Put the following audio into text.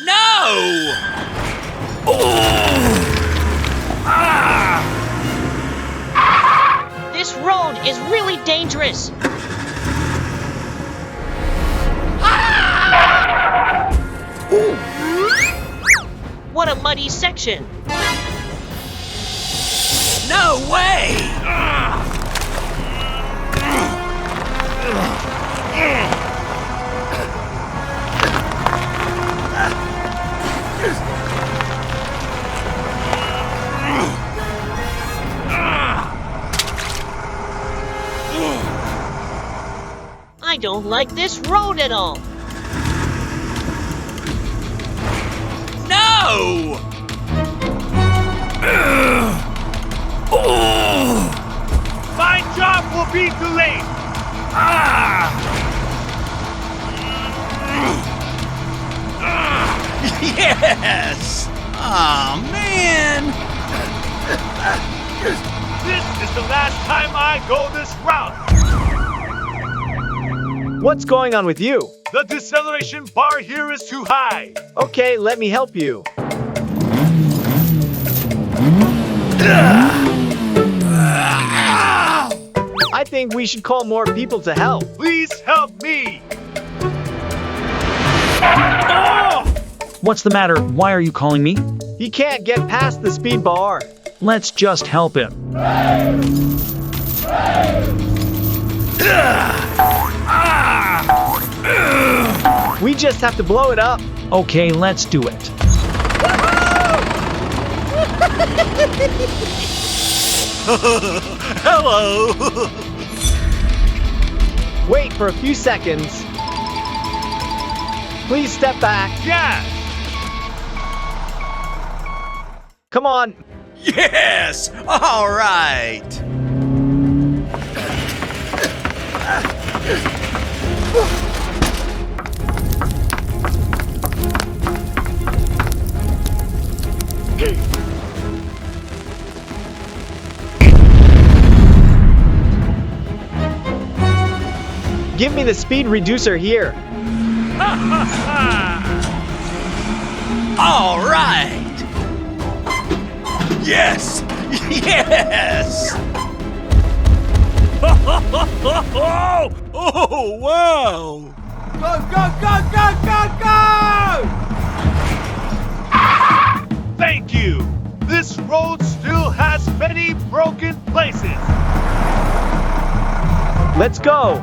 No! This road is really dangerous. What a muddy section. No way! I don't like this road at all. No! My job will be delayed. Yes! Aw, man! This is the last time I go this route. What's going on with you? The deceleration bar here is too high. Okay, let me help you. I think we should call more people to help. Please help me. What's the matter? Why are you calling me? He can't get past the speed bar. Let's just help him. We just have to blow it up. Okay, let's do it. Hello! Wait for a few seconds. Please step back. Yes. Come on. Yes! All right! Give me the speed reducer here. All right! Yes! Yes! Oh, wow! Thank you. This road still has many broken places. Let's go.